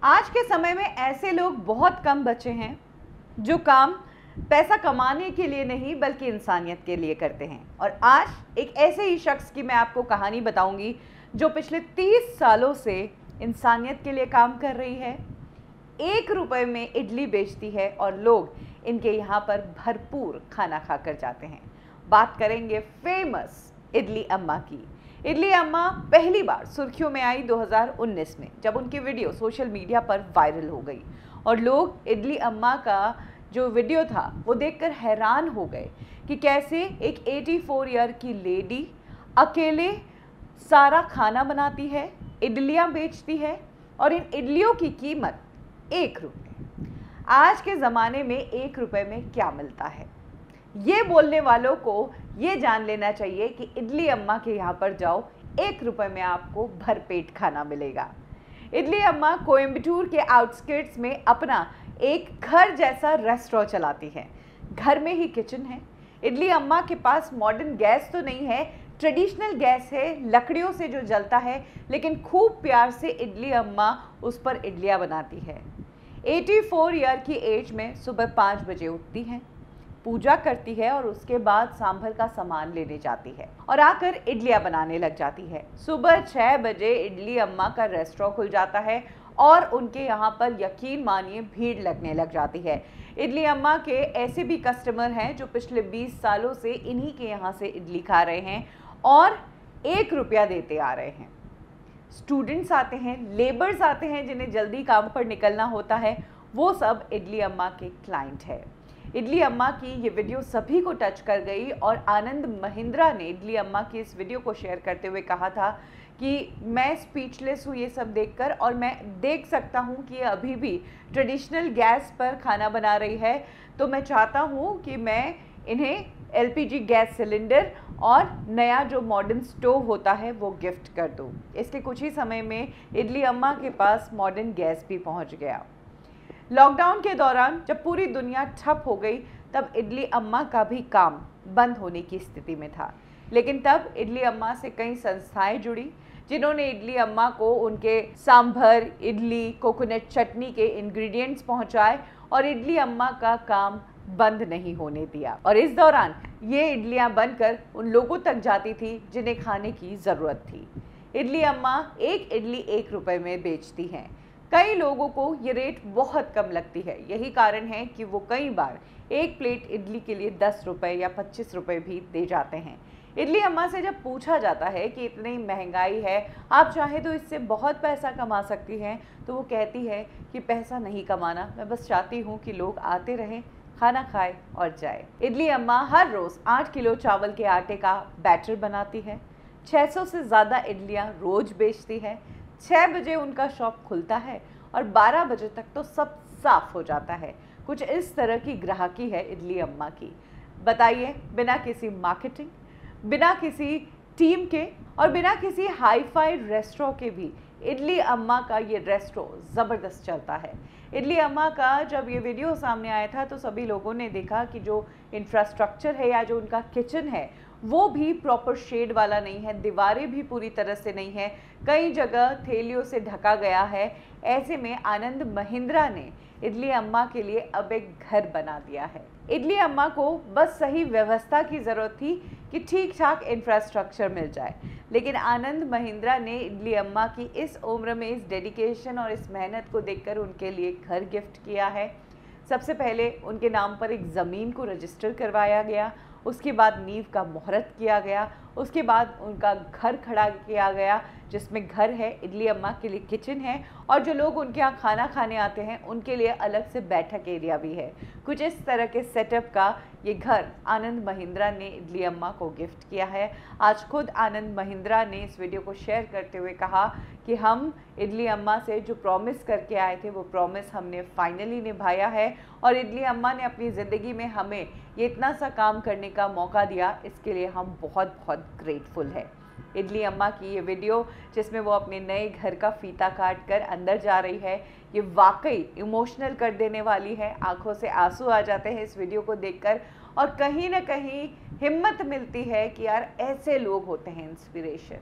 आज के समय में ऐसे लोग बहुत कम बचे हैं जो काम पैसा कमाने के लिए नहीं बल्कि इंसानियत के लिए करते हैं। और आज एक ऐसे ही शख्स की मैं आपको कहानी बताऊंगी जो पिछले 30 सालों से इंसानियत के लिए काम कर रही है। 1 रुपए में इडली बेचती है और लोग इनके यहाँ पर भरपूर खाना खाकर जाते हैं। बात करेंगे फेमस इडली अम्मा की। इडली अम्मा पहली बार सुर्खियों में आई 2019 में, जब उनकी वीडियो सोशल मीडिया पर वायरल हो गई और लोग इडली अम्मा का जो वीडियो था वो देखकर हैरान हो गए कि कैसे एक 84 ईयर की लेडी अकेले सारा खाना बनाती है, इडलियां बेचती है और इन इडलियों की कीमत 1 रुपये। आज के ज़माने में 1 रुपये में क्या मिलता है, ये बोलने वालों को ये जान लेना चाहिए कि इडली अम्मा के यहाँ पर जाओ, 1 रुपये में आपको भरपेट खाना मिलेगा। इडली अम्मा कोयम्बटूर के आउटस्कर्ट्स में अपना एक घर जैसा रेस्टोरेंट चलाती है। घर में ही किचन है। इडली अम्मा के पास मॉडर्न गैस तो नहीं है, ट्रेडिशनल गैस है, लकड़ियों से जो जलता है, लेकिन खूब प्यार से इडली अम्मा उस पर इडलियाँ बनाती है। 84 ईयर की एज में सुबह 5 बजे उठती हैं, पूजा करती है और उसके बाद सांभर का सामान लेने जाती है और आकर इडलियां बनाने लग जाती है। सुबह 6 बजे इडली अम्मा का रेस्टोरेंट खुल जाता है और उनके यहाँ पर यकीन मानिए भीड़ लगने लग जाती है। इडली अम्मा के ऐसे भी कस्टमर हैं जो पिछले 20 सालों से इन्हीं के यहाँ से इडली खा रहे हैं और 1 रुपया देते आ रहे हैं। स्टूडेंट्स आते हैं, लेबर्स आते हैं जिन्हें जल्दी काम पर निकलना होता है, वो सब इडली अम्मा के क्लाइंट है। इडली अम्मा की ये वीडियो सभी को टच कर गई और आनंद महिंद्रा ने इडली अम्मा की इस वीडियो को शेयर करते हुए कहा था कि मैं स्पीचलेस हूँ ये सब देखकर, और मैं देख सकता हूँ कि ये अभी भी ट्रेडिशनल गैस पर खाना बना रही है, तो मैं चाहता हूँ कि मैं इन्हें LPG गैस सिलेंडर और नया जो मॉडर्न स्टोव होता है वो गिफ्ट कर दूँ। इसके कुछ ही समय में इडली अम्मा के पास मॉडर्न गैस भी पहुँच गया। लॉकडाउन के दौरान जब पूरी दुनिया ठप हो गई तब इडली अम्मा का भी काम बंद होने की स्थिति में था, लेकिन तब इडली अम्मा से कई संस्थाएं जुड़ी जिन्होंने इडली अम्मा को उनके सांभर, इडली, कोकोनट चटनी के इंग्रेडिएंट्स पहुंचाए और इडली अम्मा का काम बंद नहीं होने दिया। और इस दौरान ये इडलियां बनकर उन लोगों तक जाती थी जिन्हें खाने की ज़रूरत थी। इडली अम्मा एक इडली 1 रुपये में बेचती हैं। कई लोगों को ये रेट बहुत कम लगती है, यही कारण है कि वो कई बार एक प्लेट इडली के लिए 10 रुपये या 25 रुपये भी दे जाते हैं। इडली अम्मा से जब पूछा जाता है कि इतनी महंगाई है, आप चाहे तो इससे बहुत पैसा कमा सकती हैं, तो वो कहती है कि पैसा नहीं कमाना, मैं बस चाहती हूँ कि लोग आते रहें, खाना खाए और जाए। इडली अम्मा हर रोज़ 8 किलो चावल के आटे का बैटर बनाती है। 600 से ज़्यादा इडलियाँ रोज़ बेचती है। 6 बजे उनका शॉप खुलता है और 12 बजे तक तो सब साफ हो जाता है। कुछ इस तरह की ग्राहकी है इडली अम्मा की। बताइए, बिना किसी मार्केटिंग, बिना किसी टीम के और बिना किसी हाई-फाई रेस्टोरेंट के भी इडली अम्मा का ये रेस्टोरेंट ज़बरदस्त चलता है। इडली अम्मा का जब ये वीडियो सामने आया था तो सभी लोगों ने देखा कि जो इंफ्रास्ट्रक्चर है या जो उनका किचन है वो भी प्रॉपर शेड वाला नहीं है, दीवारें भी पूरी तरह से नहीं है, कई जगह थैलियों से ढका गया है। ऐसे में आनंद महिंद्रा ने इडली अम्मा के लिए अब एक घर बना दिया है। इडली अम्मा को बस सही व्यवस्था की ज़रूरत थी कि ठीक ठाक इंफ्रास्ट्रक्चर मिल जाए, लेकिन आनंद महिंद्रा ने इडली अम्मा की इस उम्र में इस डेडिकेशन और इस मेहनत को देखकर उनके लिए घर गिफ्ट किया है। सबसे पहले उनके नाम पर एक ज़मीन को रजिस्टर करवाया गया, उसके बाद नींव का मुहूर्त किया गया, उसके बाद उनका घर खड़ा किया गया जिसमें घर है, इडली अम्मा के लिए किचन है और जो लोग उनके यहाँ खाना खाने आते हैं उनके लिए अलग से बैठक एरिया भी है। कुछ इस तरह के सेटअप का ये घर आनंद महिंद्रा ने इडली अम्मा को गिफ्ट किया है। आज खुद आनंद महिंद्रा ने इस वीडियो को शेयर करते हुए कहा कि हम इडली अम्मा से जो प्रॉमिस करके आए थे वो प्रॉमिस हमने फाइनली निभाया है और इडली अम्मा ने अपनी ज़िंदगी में हमें ये इतना सा काम करने का मौका दिया, इसके लिए हम बहुत बहुत ग्रेटफुल है। इडली अम्मा की ये वीडियो जिसमें वो अपने नए घर का फीता काट कर अंदर जा रही है, ये वाकई इमोशनल कर देने वाली है। आंखों से आंसू आ जाते हैं इस वीडियो को देखकर और कहीं ना कहीं हिम्मत मिलती है कि यार ऐसे लोग होते हैं इंस्पिरेशन,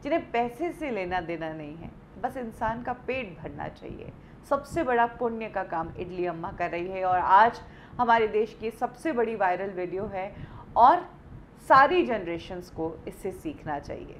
जिन्हें पैसे से लेना देना नहीं है, बस इंसान का पेट भरना चाहिए। सबसे बड़ा पुण्य का काम इडली अम्मा कर रही है और आज हमारे देश की सबसे बड़ी वायरल वीडियो है और सारी जनरेशन्स को इससे सीखना चाहिए।